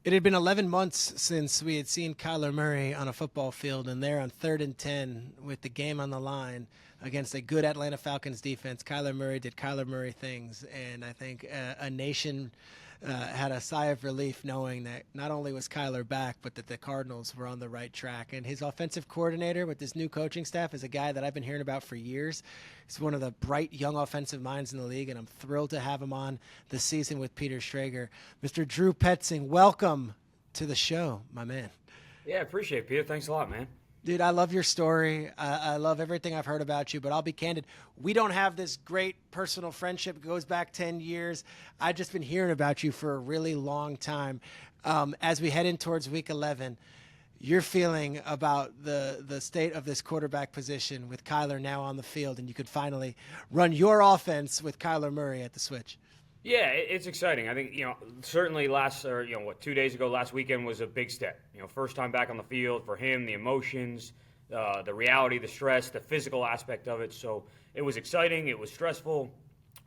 It had been 11 months since we had seen Kyler Murray on a football field, and there on 3rd and 10 with the game on the line against a good Atlanta Falcons defense. Kyler Murray did Kyler Murray things, and I think a nation had a sigh of relief knowing that not only was Kyler back, but that the Cardinals were on the right track. And his offensive coordinator with this new coaching staff is a guy that I've been hearing about for years. He's one of the bright young offensive minds in the league, and I'm thrilled to have him on this season with Peter Schrager. Mr. Drew Petzing, welcome to the show, my man. Yeah, I appreciate it, Peter. Thanks a lot, man. Dude, I love your story. I love everything I've heard about you, but I'll be candid. We don't have this great personal friendship. It goes back 10 years. I've just been hearing about you for a really long time. As we head in towards week 11, your feeling about the state of this quarterback position with Kyler now on the field, and you could finally run your offense with Kyler Murray at the switch. Yeah, it's exciting. I think, certainly 2 days ago, last weekend was a big step. First time back on the field for him, the emotions, the reality, the stress, the physical aspect of it. So it was exciting. It was stressful.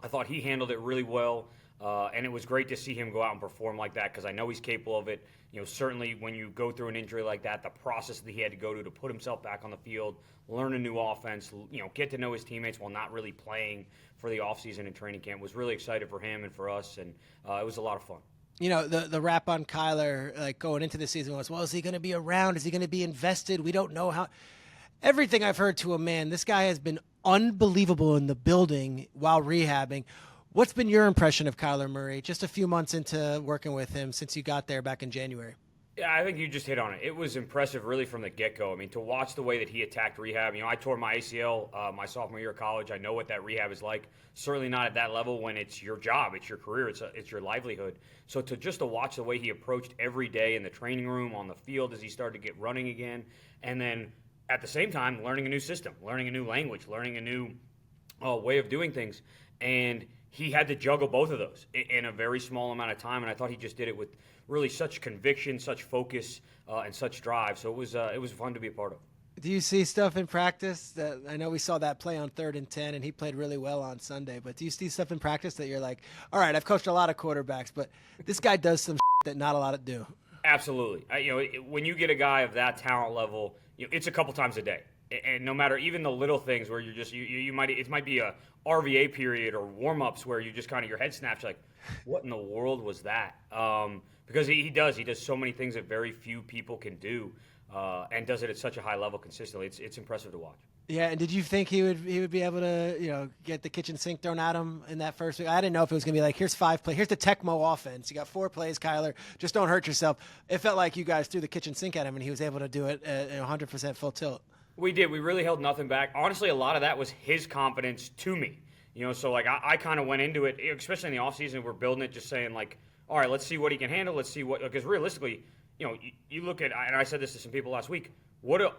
I thought he handled it really well. And it was great to see him go out and perform like that because I know he's capable of it. Certainly when you go through an injury like that, the process that he had to go to put himself back on the field, learn a new offense, get to know his teammates while not really playing for the offseason and training camp was really excited for him and for us, and it was a lot of fun. The rap on Kyler, like going into the season was, well, is he going to be around? Is he going to be invested? We don't know how. Everything I've heard to a man, this guy has been unbelievable in the building while rehabbing. What's been your impression of Kyler Murray just a few months into working with him since you got there back in January? Yeah, I think you just hit on it. It was impressive really from the get-go. I mean, to watch the way that he attacked rehab. I tore my ACL my sophomore year of college. I know what that rehab is like. Certainly not at that level when it's your job, it's your career, it's your livelihood. So to watch the way he approached every day in the training room, on the field as he started to get running again, and then at the same time learning a new system, learning a new language, learning a new way of doing things. And he had to juggle both of those in a very small amount of time, and I thought he just did it with really such conviction, such focus, and such drive. So it was fun to be a part of. Do you see stuff in practice that I know we saw that play on 3rd and 10, and he played really well on Sunday? But do you see stuff in practice that you're like, all right, I've coached a lot of quarterbacks, but this guy does some that not a lot of do? Absolutely. When you get a guy of that talent level, it's a couple times a day. And no matter even the little things where you're just it might be a RVA period or warm ups where you just kind of your head snaps like, what in the world was that? Because he does so many things that very few people can do, and does it at such a high level consistently. It's impressive to watch. Yeah, and did you think he would be able to get the kitchen sink thrown at him in that first week? I didn't know if it was gonna be like, here's 5 plays, here's the Tecmo offense. You got 4 plays, Kyler. Just don't hurt yourself. It felt like you guys threw the kitchen sink at him, and he was able to do it at 100% full tilt. We did. We really held nothing back. Honestly, a lot of that was his confidence to me. So like I kind of went into it, especially in the offseason, we're building it just saying like, all right, let's see what he can handle. Let's see because realistically, you look at, and I said this to some people last week, what do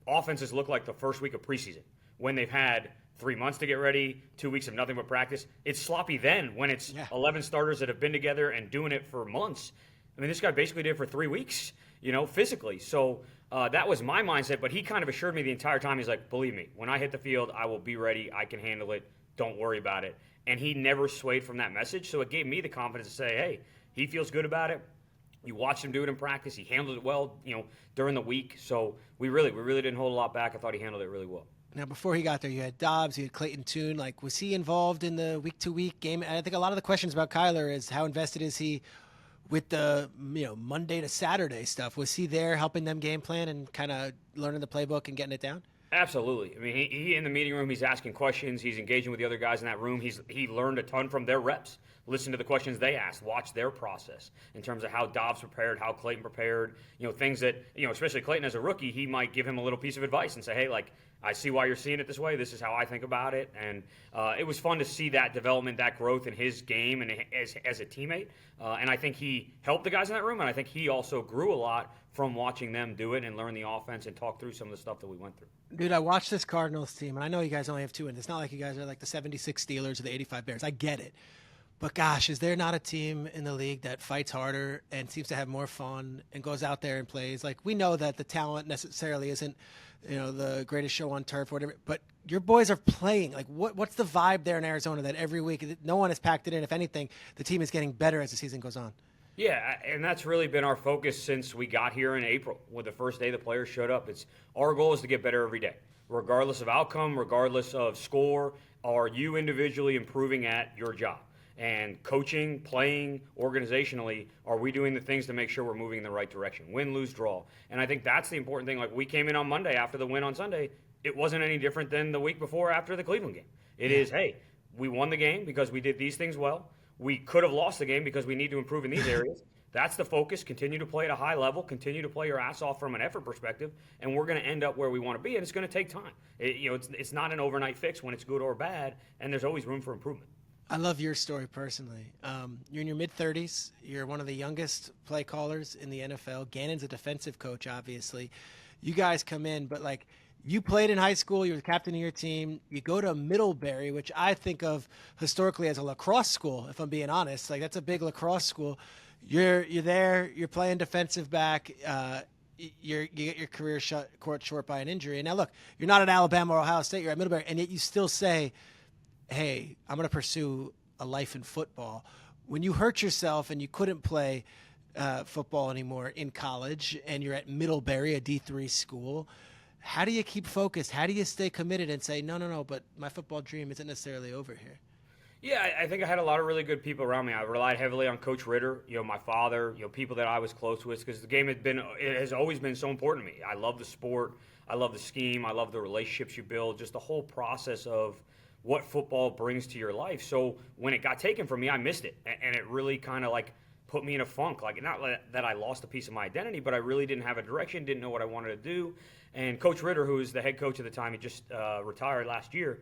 offenses look like the first week of preseason when they've had 3 months to get ready, 2 weeks of nothing but practice? It's sloppy then when it's 11 starters that have been together and doing it for months. I mean, this guy basically did it for 3 weeks, physically. So that was my mindset, but he kind of assured me the entire time. He's like, believe me, when I hit the field, I will be ready. I can handle it. Don't worry about it. And he never swayed from that message. So it gave me the confidence to say, hey, he feels good about it. You watched him do it in practice. He handled it well, during the week. So we really didn't hold a lot back. I thought he handled it really well. Now, before he got there, you had Dobbs, you had Clayton Tune. Like, was he involved in the week-to-week game? And I think a lot of the questions about Kyler is how invested is he with the Monday to Saturday stuff. Was he there helping them game plan and kind of learning the playbook and getting it down? Absolutely. I mean, he in the meeting room, he's asking questions. He's engaging with the other guys in that room. He learned a ton from their reps. Listen to the questions they asked. Watch their process in terms of how Dobbs prepared, how Clayton prepared. Things that, especially Clayton as a rookie, he might give him a little piece of advice and say, hey, like, I see why you're seeing it this way. This is how I think about it. And it was fun to see that development, that growth in his game and as a teammate. And I think he helped the guys in that room, and I think he also grew a lot from watching them do it and learn the offense and talk through some of the stuff that we went through. Dude, I watched this Cardinals team, and I know you guys only have 2 wins. It's not like you guys are like the 76 Steelers or the 85 Bears. I get it. But gosh, is there not a team in the league that fights harder and seems to have more fun and goes out there and plays? Like, we know that the talent necessarily isn't, the greatest show on turf or whatever, but your boys are playing. Like, what's the vibe there in Arizona that every week, no one has packed it in? If anything, the team is getting better as the season goes on. Yeah, and that's really been our focus since we got here in April, with the first day the players showed up. It's our goal is to get better every day, regardless of outcome, regardless of score. Are you individually improving at your job? And coaching, playing, organizationally, are we doing the things to make sure we're moving in the right direction? Win, lose, draw. And I think that's the important thing. Like, we came in on Monday after the win on Sunday. It wasn't any different than the week before after the Cleveland game. It is, hey, we won the game because we did these things well. We could have lost the game because we need to improve in these areas. That's the focus. Continue to play at a high level. Continue to play your ass off from an effort perspective, and we're going to end up where we want to be. And it's going to take time. It's not an overnight fix when it's good or bad, and there's always room for improvement. I love your story personally. You're in your mid-30s. You're one of the youngest play callers in the NFL. Gannon's a defensive coach, obviously. You guys come in, but like, you played in high school. You were the captain of your team. You go to Middlebury, which I think of historically as a lacrosse school, if I'm being honest. Like, that's a big lacrosse school. You're there. You're playing defensive back. You get your career cut short by an injury. And now, look, you're not at Alabama or Ohio State. You're at Middlebury, and yet you still say, hey, I'm going to pursue a life in football. When you hurt yourself and you couldn't play football anymore in college, and you're at Middlebury, a D3 school, how do you keep focused? How do you stay committed and say, no, but my football dream isn't necessarily over here? Yeah, I think I had a lot of really good people around me. I relied heavily on Coach Ritter, my father, people that I was close with, because the game it has always been so important to me. I love the sport. I love the scheme. I love the relationships you build, just the whole process of what football brings to your life. So when it got taken from me, I missed it. And it really kind of like put me in a funk. Like, not that I lost a piece of my identity, but I really didn't have a direction, didn't know what I wanted to do. And Coach Ritter, who was the head coach at the time, he just retired last year,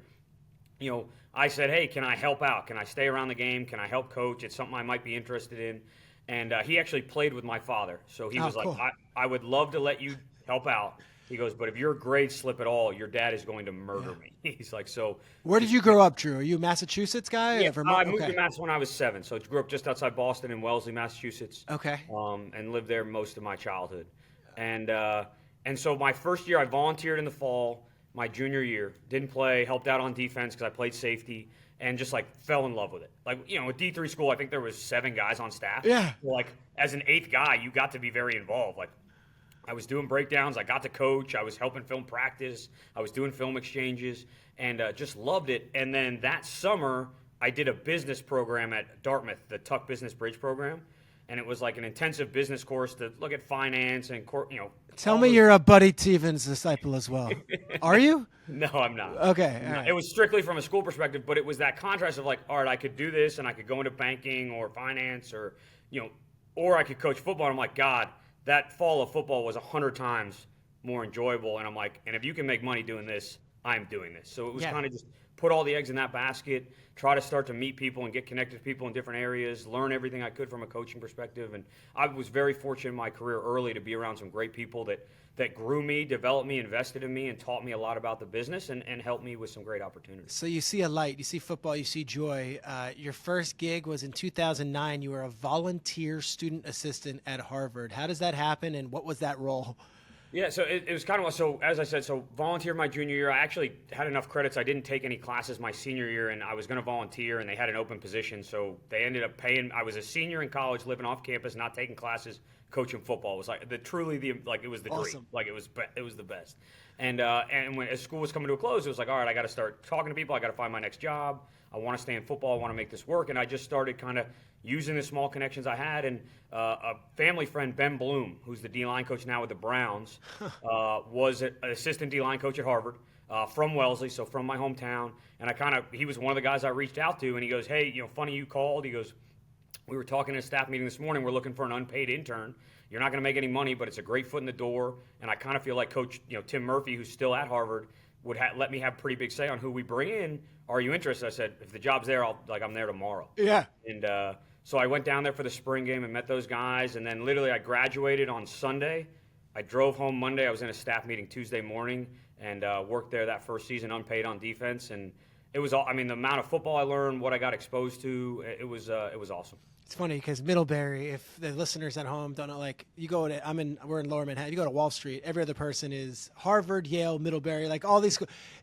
I said, hey, can I help out? Can I stay around the game? Can I help coach? It's something I might be interested in. And he actually played with my father. So he was cool. like, I would love to let you help out. He goes, but if your grades slip at all, your dad is going to murder me. He's like, so. Where did you grow up, Drew? Are you a Massachusetts guy? Yeah, or Vermont? I moved to Mass when I was 7. So I grew up just outside Boston in Wellesley, Massachusetts. Okay. And lived there most of my childhood. And so my first year, I volunteered in the fall. My junior year, didn't play, helped out on defense because I played safety, and just like fell in love with it. Like, with D3 school, I think there was 7 guys on staff. Yeah. Like, as an 8th guy, you got to be very involved. Like, I was doing breakdowns. I got to coach. I was helping film practice. I was doing film exchanges, and just loved it. And then that summer, I did a business program at Dartmouth, the Tuck Business Bridge program. And it was like an intensive business course to look at finance and, Tell me you're a Buddy Stevens disciple as well. Are you? No, I'm not. Okay. All right. It was strictly from a school perspective, but it was that contrast of like, all right, I could do this and I could go into banking or finance or, or I could coach football. And I'm like, God, that fall of football was 100 times more enjoyable. And I'm like, and if you can make money doing this, I'm doing this. So it was kind of just put all the eggs in that basket, try to start to meet people and get connected to people in different areas, learn everything I could from a coaching perspective. And I was very fortunate in my career early to be around some great people that grew me, developed me, invested in me, and taught me a lot about the business and helped me with some great opportunities. So you see a light, you see football, you see joy. Your first gig was in 2009. You were a volunteer student assistant at Harvard. How does that happen, and what was that role? Yeah, so it was kind of, so as I said, volunteered my junior year. I actually had enough credits. I didn't take any classes my senior year, and I was going to volunteer, and they had an open position. So they ended up paying. I was a senior in college, living off campus, not taking classes, coaching football. It was like it was the dream. Like it was the best. And as school was coming to a close, it was like, all right, I got to start talking to people. I got to find my next job. I want to stay in football. I want to make this work. And I just started kind of using the small connections I had. And a family friend, Ben Bloom, who's the D-line coach now with the Browns, was an assistant D-line coach at Harvard from Wellesley, so from my hometown. And he was one of the guys I reached out to. And he goes, hey, funny you called. He goes, we were talking in a staff meeting this morning. We're looking for an unpaid intern. You're not going to make any money, but it's a great foot in the door. And I kind of feel like Coach Tim Murphy, who's still at Harvard, would let me have pretty big say on who we bring in. Are you interested? I said, if the job's there, I'm there tomorrow. Yeah. And so I went down there for the spring game and met those guys. And then literally I graduated on Sunday. I drove home Monday. I was in a staff meeting Tuesday morning and worked there that first season unpaid on defense. And it was the amount of football I learned, what I got exposed to, it was awesome. It's funny because Middlebury, if the listeners at home don't know, like we're in Lower Manhattan. You go to Wall Street, every other person is Harvard, Yale, Middlebury, like all these,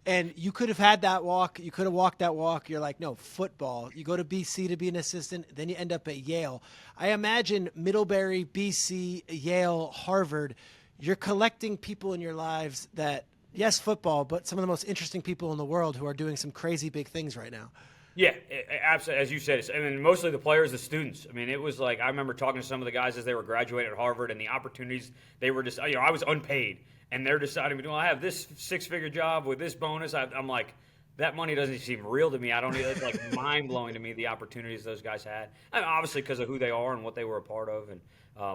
and you could have had that walk. You could have walked that walk. You're like, no, football. You go to BC to be an assistant, then you end up at Yale. I imagine Middlebury, BC, Yale, Harvard. You're collecting people in your lives that, yes, football, but some of the most interesting people in the world who are doing some crazy big things right now. Yeah, absolutely. As you said, I mean, mostly the players, the students. I mean, it was like I remember talking to some of the guys as they were graduating at Harvard, and the opportunities they were just. I was unpaid, and they're deciding, well, I have this six-figure job with this bonus. I'm like, that money doesn't seem real to me. I don't need. It's like mind blowing to me the opportunities those guys had. I mean, obviously because of who they are and what they were a part of, and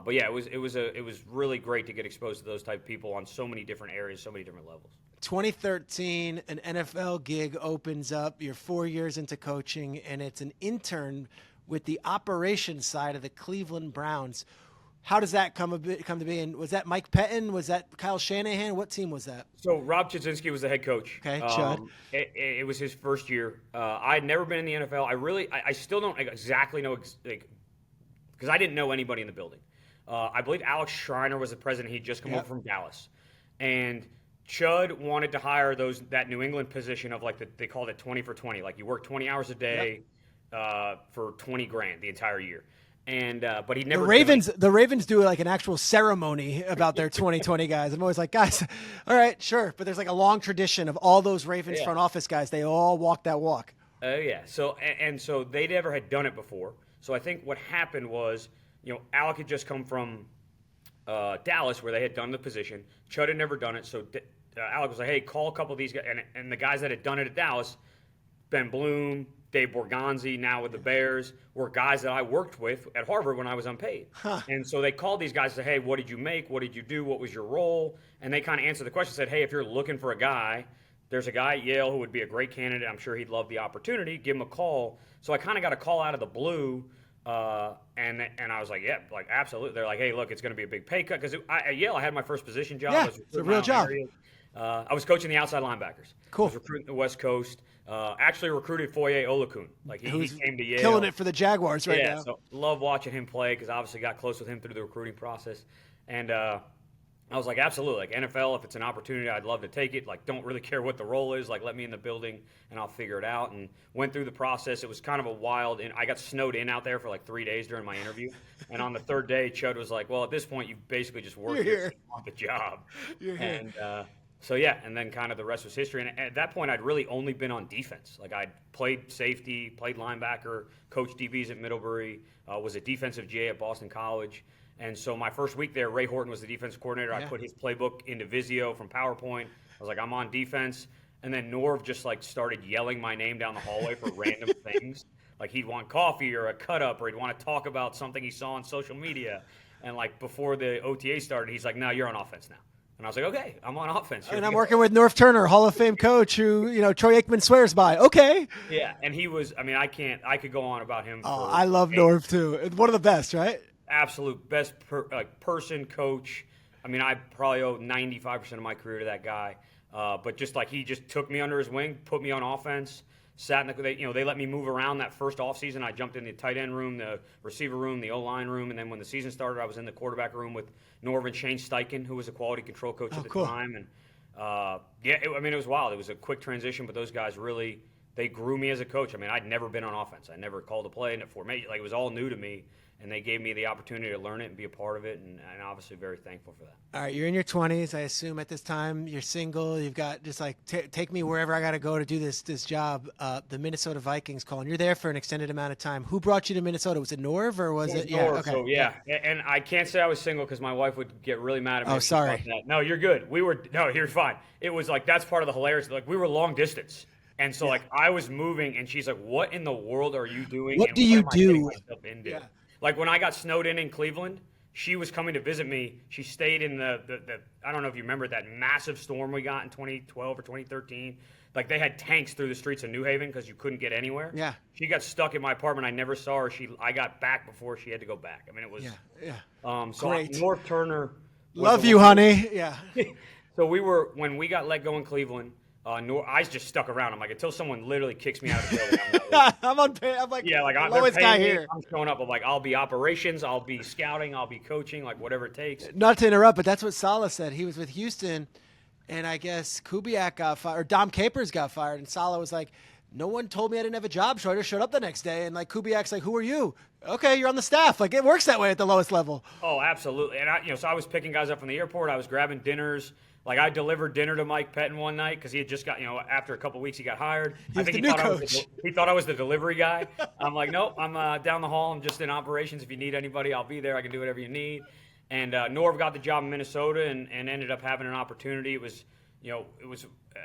but yeah, it was really great to get exposed to those type of people on so many different areas, so many different levels. 2013, an NFL gig opens up. You're 4 years into coaching, and it's an intern with the operations side of the Cleveland Browns. How does that come to be? And was that Mike Petzing? Was that Kyle Shanahan? What team was that? So Rob Chudzinski was the head coach. Okay, Chud. It was his first year. I had never been in the NFL. I still don't exactly know because I didn't know anybody in the building. I believe Alex Schreiner was the president. He'd just come over from Dallas, and Chud wanted to hire that New England position of they called it 20 for 20. Like you work 20 hours a day for $20,000 the entire year. And but he never. The Ravens do like an actual ceremony about their 2020 guys. I'm always like, guys, all right, sure, but there's like a long tradition of all those Ravens front office guys. They all walk that walk. Oh yeah. So so they never had done it before. So I think what happened was, Alec had just come from Dallas where they had done the position. Chud had never done it, so Alec was like, "Hey, call a couple of these guys." And the guys that had done it at Dallas, Ben Bloom, Dave Borgonzi, now with the Bears, were guys that I worked with at Harvard when I was unpaid. And so they called these guys and said, "Hey, what did you make? What did you do? What was your role?" And they kind of answered the question, said, "Hey, if you're looking for a guy, there's a guy at Yale who would be a great candidate. I'm sure he'd love the opportunity. Give him a call." So I kind of got a call out of the blue. And I was like, yeah, like absolutely. They're like, hey, look, it's going to be a big pay cut because at Yale I had my first position job. Yeah, it's a real job. I was coaching the outside linebackers. Cool. I was recruiting the West Coast. Actually recruited Foye Olakun. Like he came to Yale, killing it for the Jaguars right now. Yeah, so love watching him play because obviously got close with him through the recruiting process. And I was like, absolutely. Like NFL, if it's an opportunity, I'd love to take it. Like, don't really care what the role is. Like, let me in the building and I'll figure it out. And went through the process. It was kind of a wild. And I got snowed in out there for like 3 days during my interview. And on the third day, Chud was like, well, at this point, you basically just worked here on the job. You're here. And so yeah, and then kind of the rest was history. And at that point, I'd really only been on defense. Like I'd played safety, played linebacker, coached DBs at Middlebury, was a defensive GA at Boston College. And so my first week there, Ray Horton was the defensive coordinator. Yeah. I put his playbook into Visio from PowerPoint. I was like, I'm on defense. And then Norv just like started yelling my name down the hallway for random things. Like he'd want coffee or a cut up, or he'd want to talk about something he saw on social media. And like before the OTA started, he's like, no, you're on offense now. And I was like, okay, I'm on offense. And I'm working with Norv Turner, Hall of Fame coach, who, Troy Aikman swears by. Okay. Yeah, and he was, I could go on about him. Oh, I love Norv too. One of the best, right? Absolute best person, coach. I probably owe 95% of my career to that guy. But just like he just took me under his wing, put me on offense, sat in they let me move around that first offseason. I jumped in the tight end room, the receiver room, the O-line room, and then when the season started, I was in the quarterback room with Norv and Shane Steichen, who was a quality control coach at the time. And it was wild. It was a quick transition, but those guys really they grew me as a coach. I'd never been on offense. I never called a play in a formation. Like it was all new to me. And they gave me the opportunity to learn it and be a part of it, and obviously very thankful for that. All right, you're in your 20s, I assume at this time. You're single. You've got just like take me wherever I got to go to do this job. The Minnesota Vikings calling. You're there for an extended amount of time. Who brought you to Minnesota? Was it Norv or was it? Norv, okay. So, yeah, and I can't say I was single because my wife would get really mad at me. Oh, sorry. No, you're good. You're fine. It was like that's part of the hilarious. Like we were long distance. And so like I was moving, and she's like, "What in the world are you doing? What do you do?" Yeah. Like when I got snowed in Cleveland, she was coming to visit me. She stayed in the I don't know if you remember that massive storm we got in 2012 or 2013. Like they had tanks through the streets of New Haven because you couldn't get anywhere. Yeah. She got stuck in my apartment. I never saw her. I got back before she had to go back. It was So great. Norv Turner. Love you, honey. Yeah. So when we got let go in Cleveland, I just stuck around. I'm like, until someone literally kicks me out of the building, I'm not leaving. I'm on pay. I'm like, Yeah, like the they're lowest paying guy me. here. I'm showing up. I'm like, I'll be operations, I'll be scouting, I'll be coaching, like whatever it takes. Not to interrupt, but that's what Saleh said. He was with Houston, and I guess Kubiak got fired, or Dom Capers got fired, and Saleh was like, no one told me I didn't have a job, so I just showed up the next day. And like Kubiak's like, who are you? Okay, you're on the staff. Like it works that way at the lowest level. Oh, absolutely. And so I was picking guys up from the airport. I was grabbing dinners. Like I delivered dinner to Mike Pettin one night because he had just got, after a couple weeks he got hired. He's the new coach. He thought I was the delivery guy. I'm like, nope, I'm down the hall. I'm just in operations. If you need anybody, I'll be there. I can do whatever you need. And Norv got the job in Minnesota and ended up having an opportunity. It was,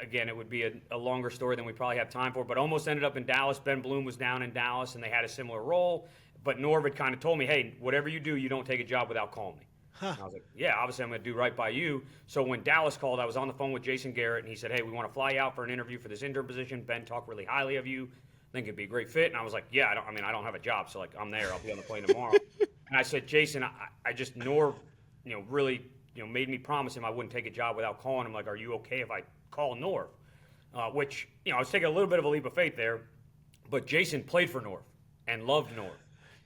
again, it would be a longer story than we probably have time for, but almost ended up in Dallas. Ben Bloom was down in Dallas, and they had a similar role. But Norv had kind of told me, hey, whatever you do, you don't take a job without calling me. Huh. And I was like, yeah, obviously I'm going to do right by you. So when Dallas called, I was on the phone with Jason Garrett, and he said, hey, we want to fly you out for an interview for this intern position. Ben talked really highly of you. I think it'd be a great fit. And I was like, yeah, I don't have a job, so like I'm there. I'll be on the plane tomorrow. And I said, Jason, I just Norv, really, made me promise him I wouldn't take a job without calling him. Like, are you okay if I call Norv? Which, I was taking a little bit of a leap of faith there, but Jason played for Norv and loved Norv.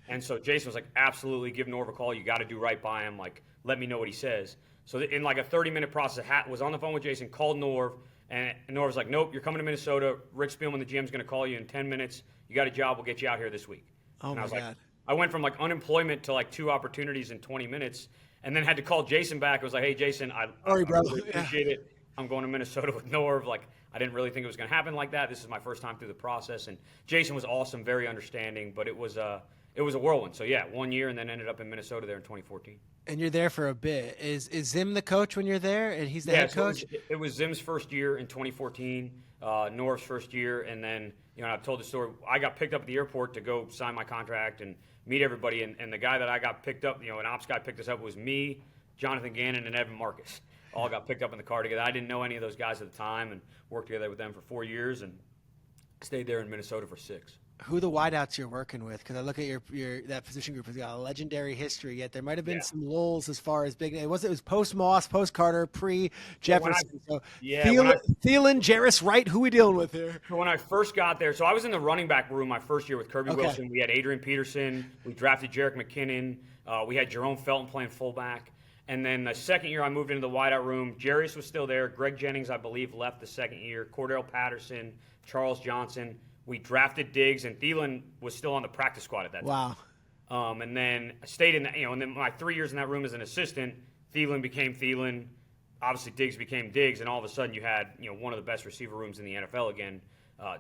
And so Jason was like, absolutely, give Norv a call. You got to do right by him. Like, let me know what he says. So in like a 30-minute process, was on the phone with Jason, called Norv, and Norv was like, nope, you're coming to Minnesota. Rick Spielman, the GM's going to call you in 10 minutes. You got a job. We'll get you out here this week. Oh, and I was my like, God. I went from like unemployment to like 2 opportunities in 20 minutes and then had to call Jason back. I was like, hey, Jason, I really appreciate it. I'm going to Minnesota with Norv. Like, I didn't really think it was going to happen like that. This is my first time through the process. And Jason was awesome, very understanding, but it was a whirlwind. So, yeah, 1 year and then ended up in Minnesota there in 2014. And you're there for a bit. Is Zim the coach when you're there, and he's the head coach? It was Zim's first year in 2014, Norv's first year, and then I've told the story. I got picked up at the airport to go sign my contract and meet everybody, and the guy that I got picked up, an ops guy picked us up, was me, Jonathan Gannon, and Evan Marcus. All got picked up in the car together. I didn't know any of those guys at the time, and worked together with them for 4 years, and stayed there in Minnesota for 6. Who are the wideouts you're working with? Because I look at your that position group has got a legendary history. Yet there might have been some lulls as far as big. It was post Moss, post Carter, pre Jefferson. Thielen, Jarris, Wright. Who we dealing with here? So when I first got there, so I was in the running back room my first year with Kirby Wilson. We had Adrian Peterson. We drafted Jerick McKinnon. We had Jerome Felton playing fullback. And then the second year I moved into the wideout room. Jarius was still there. Greg Jennings, I believe, left the second year. Cordell Patterson, Charles Johnson. We drafted Diggs, and Thielen was still on the practice squad at that time. Wow. And then I stayed in that, and then my 3 years in that room as an assistant, Thielen became Thielen. Obviously, Diggs became Diggs, and all of a sudden you had, one of the best receiver rooms in the NFL again,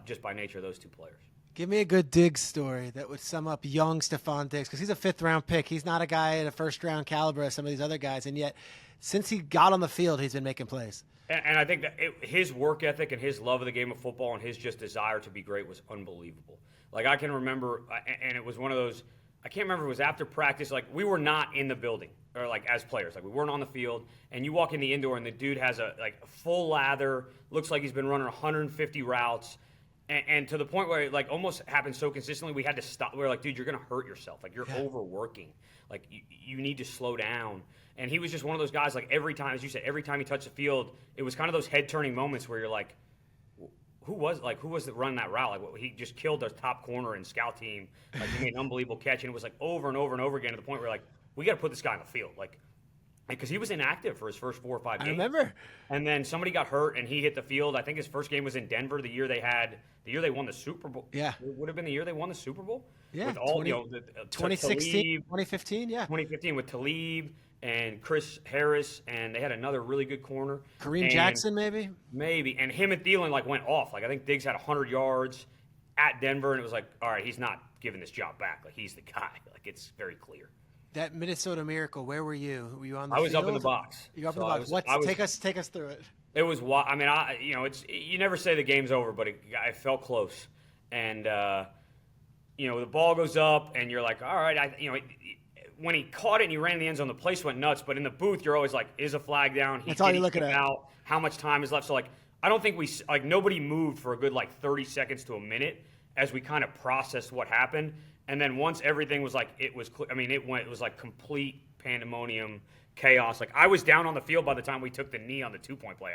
just by nature of those 2 players. Give me a good Diggs story that would sum up young Stephon Diggs, because he's a 5th-round pick. He's not a guy at a first-round caliber as some of these other guys, and yet since he got on the field, he's been making plays. And I think that his work ethic and his love of the game of football and his just desire to be great was unbelievable. Like, I can remember, and it was one of those, I can't remember if it was after practice, like, we were not in the building, or like as players, like we weren't on the field, and you walk in the indoor and the dude has a full lather, looks like he's been running 150 routes, and to the point where it like almost happened so consistently, we had to stop. We were like, dude, you're going to hurt yourself. Like, you're overworking. Like, you need to slow down. And he was just one of those guys, like, every time, as you said, every time he touched the field, it was kind of those head-turning moments where you're like, who was running that route? Like, he just killed the top corner and scout team. Like, he made an unbelievable catch, and it was like over and over and over again to the point where like, we got to put this guy on the field. Like, because he was inactive for his first 4 or 5 games. I remember. And then somebody got hurt, and he hit the field. I think his first game was in Denver, the year they won the Super Bowl. Yeah. It would have been the year they won the Super Bowl. Yeah. With all, 2016, 2015, yeah. 2015 with Talib and Chris Harris, and they had another really good corner. Kareem Jackson, maybe? Maybe. And him and Thielen, went off. I think Diggs had 100 yards at Denver, and it was like, all right, he's not giving this job back. Like, he's the guy. Like, it's very clear. That Minnesota Miracle, where were you? Were you on the field? I was field? up in the box. You were up in the box. Take us through it. It was, it's, you never say the game's over, but it felt close. And, the ball goes up, and you're like, all right, when he caught it and he ran in the end zone, the place went nuts. But in the booth, you're always like, is a flag down? That's all you're looking at. Out? How much time is left? So, I don't think nobody moved for a good, 30 seconds to a minute as we kind of processed what happened. And then once everything was it was complete pandemonium, chaos. I was down on the field by the time we took the knee on the 2-point play.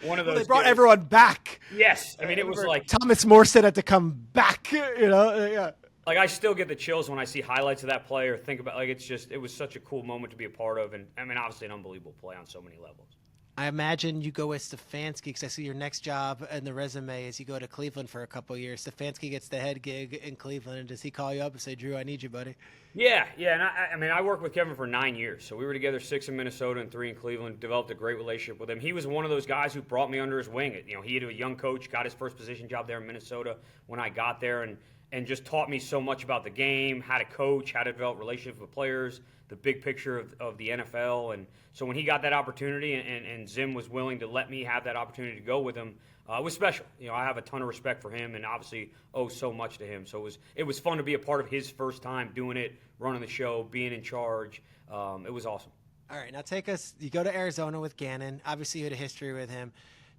one of Well, those. they brought kids. everyone back. Yes, I mean it was like Thomas Morstead had to come back. Yeah. like I still get the chills when I see highlights of that play or think about it was such a cool moment to be a part of, and I mean obviously an unbelievable play on so many levels. I imagine you go with Stefanski because I see your next job in the resume is you go to Cleveland for a couple of years. Stefanski gets the head gig in Cleveland, and does he call you up and say, "Drew, I need you, buddy"? Yeah, and I mean, I worked with Kevin for 9 years. So we were together 6 in Minnesota and 3 in Cleveland, developed a great relationship with him. He was one of those guys who brought me under his wing. He had a young coach, got his first position job there in Minnesota when I got there, and just taught me so much about the game, how to coach, how to develop relationships with players, the big picture of the NFL. And so when he got that opportunity and Zim was willing to let me have that opportunity to go with him, it was special. I have a ton of respect for him and obviously owe so much to him. So it was fun to be a part of his first time doing it, running the show, being in charge. It was awesome. All right, now take us. You go to Arizona with Gannon. Obviously, you had a history with him.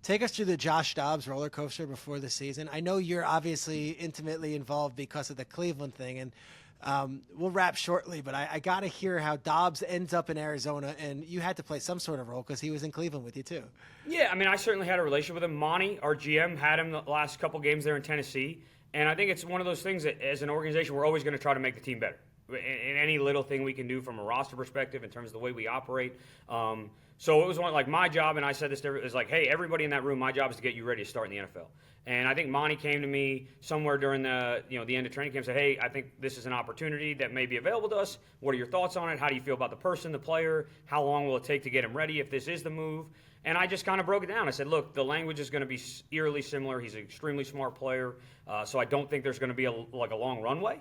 Take us through the Josh Dobbs roller coaster before the season. I know you're obviously intimately involved because of the Cleveland thing, and we'll wrap shortly, but I got to hear how Dobbs ends up in Arizona, and you had to play some sort of role because he was in Cleveland with you too. Yeah, I mean, I certainly had a relationship with him. Monty, our GM, had him the last couple games there in Tennessee, and I think it's one of those things that as an organization, we're always going to try to make the team better. In any little thing we can do from a roster perspective in terms of the way we operate. So it was like my job, and I said this to everybody, is like, hey, everybody in that room, my job is to get you ready to start in the NFL. And I think Monty came to me somewhere during the end of training camp and said, hey, I think this is an opportunity that may be available to us. What are your thoughts on it? How do you feel about the person, the player? How long will it take to get him ready if this is the move? And I just kind of broke it down. I said, look, the language is going to be eerily similar. He's an extremely smart player, so I don't think there's going to be a long runway.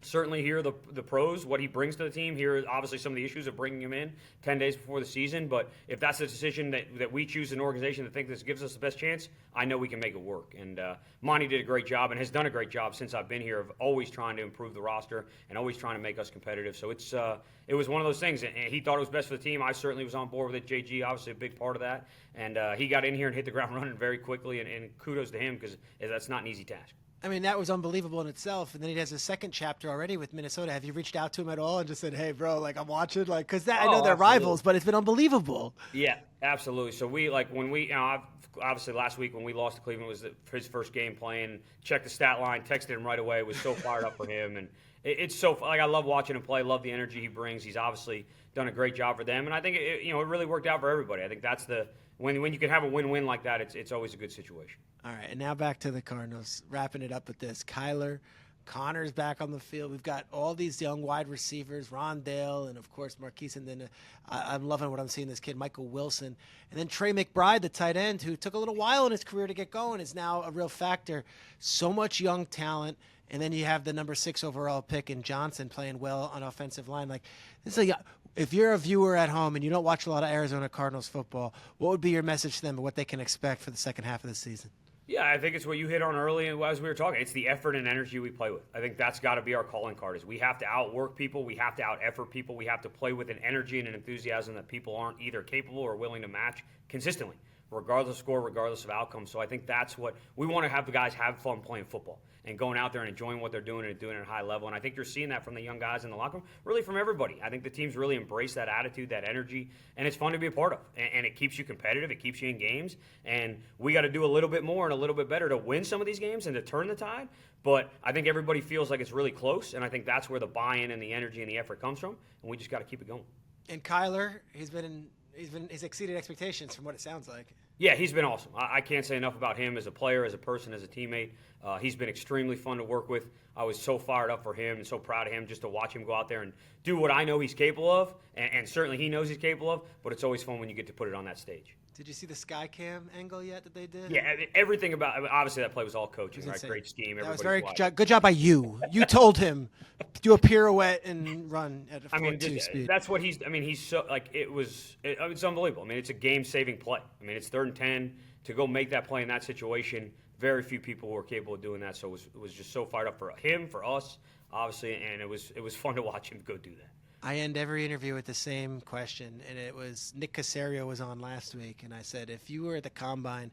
Certainly hear the pros, what he brings to the team. Here, obviously, some of the issues of bringing him in 10 days before the season. But if that's the decision that we choose an organization that think this gives us the best chance, I know we can make it work. And Monty did a great job and has done a great job since I've been here of always trying to improve the roster and always trying to make us competitive. So it was one of those things. And he thought it was best for the team. I certainly was on board with it. JG, obviously, a big part of that. And he got in here and hit the ground running very quickly. And kudos to him because that's not an easy task. I mean, that was unbelievable in itself. And then he has a second chapter already with Minnesota. Have you reached out to him at all and just said, hey, bro, like I'm watching? Like, because I know they're rivals, but it's been unbelievable. Yeah, absolutely. So obviously last week when we lost to Cleveland was his first game playing, checked the stat line, texted him right away, was so fired up for him. And it's so, I love watching him play, love the energy he brings. He's obviously done a great job for them. And I think, it really worked out for everybody. I think that's when you can have a win-win like that, it's always a good situation. All right, and now back to the Cardinals. Wrapping it up with this. Kyler Connor's back on the field. We've got all these young wide receivers, Rondale, and, of course, Marquise. And then I'm loving what I'm seeing this kid, Michael Wilson. And then Trey McBride, the tight end, who took a little while in his career to get going, is now a real factor. So much young talent. And then you have the number 6 overall pick in Johnson playing well on offensive line. Like, this is if you're a viewer at home and you don't watch a lot of Arizona Cardinals football, what would be your message to them and what they can expect for the second half of the season? Yeah, I think it's what you hit on early as we were talking. It's the effort and energy we play with. I think that's got to be our calling card is we have to outwork people. We have to out-effort people. We have to play with an energy and an enthusiasm that people aren't either capable or willing to match consistently, regardless of score, regardless of outcome. So I think that's what we want to have the guys have fun playing football and going out there and enjoying what they're doing and doing it at a high level. And I think you're seeing that from the young guys in the locker room, really from everybody. I think the teams really embrace that attitude, that energy, and it's fun to be a part of. And it keeps you competitive. It keeps you in games. And we got to do a little bit more and a little bit better to win some of these games and to turn the tide. But I think everybody feels like it's really close, and I think that's where the buy-in and the energy and the effort comes from, and we just got to keep it going. And Kyler, he's exceeded expectations from what it sounds like. Yeah, he's been awesome. I can't say enough about him as a player, as a person, as a teammate. He's been extremely fun to work with. I was so fired up for him and so proud of him just to watch him go out there and do what I know he's capable of, and certainly he knows he's capable of, but it's always fun when you get to put it on that stage. Did you see the sky cam angle yet that they did? Yeah, everything about it. Obviously that play was all coaching, right? Insane. Great scheme. That was very good job by you. You told him do a pirouette and run at a 4.2 speed. That's what he's so like. It's unbelievable. I mean, it's a game-saving play. I mean, it's 3rd and 10 to go make that play in that situation. Very few people were capable of doing that. So it was just so fired up for him, for us, obviously, and it was fun to watch him go do that. I end every interview with the same question, and it was Nick Caserio was on last week, and I said, if you were at the Combine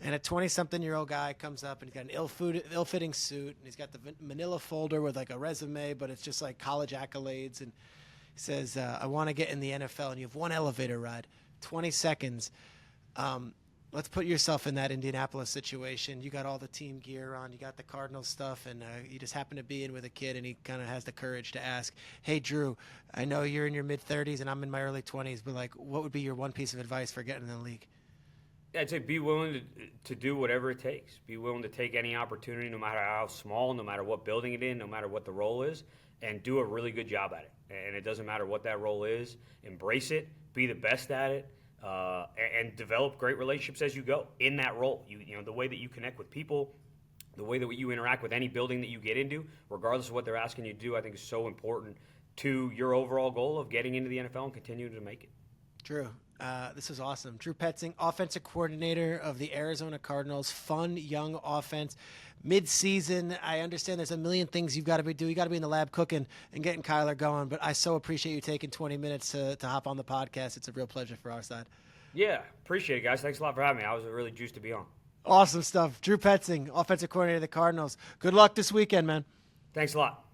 and a 20-something-year-old guy comes up and he's got an ill-fitting suit, and he's got the manila folder with like a resume, but it's just like college accolades, and he says, I want to get in the NFL, and you have one elevator ride, 20 seconds. Let's put yourself in that Indianapolis situation. You got all the team gear on, you got the Cardinals stuff, and you just happen to be in with a kid, and he kind of has the courage to ask, "Hey, Drew, I know you're in your mid-30s and I'm in my early 20s, but like, what would be your one piece of advice for getting in the league?" I'd say be willing to do whatever it takes. Be willing to take any opportunity, no matter how small, no matter what building it in, no matter what the role is, and do a really good job at it. And it doesn't matter what that role is. Embrace it. Be the best at it. And develop great relationships as you go in that role. You know, the way that you connect with people, the way that you interact with any building that you get into, regardless of what they're asking you to do, I think is so important to your overall goal of getting into the NFL and continuing to make it. Drew, this is awesome. Drew Petzing, offensive coordinator of the Arizona Cardinals. Fun, young offense. Mid-season, I understand there's a million things you've got to be doing. You got to be in the lab cooking and getting Kyler going, but I so appreciate you taking 20 minutes to hop on the podcast. It's a real pleasure for our side. Yeah, appreciate it, guys. Thanks a lot for having me. I was really juiced to be on. Awesome stuff. Drew Petzing, offensive coordinator of the Cardinals. Good luck this weekend, man. Thanks a lot.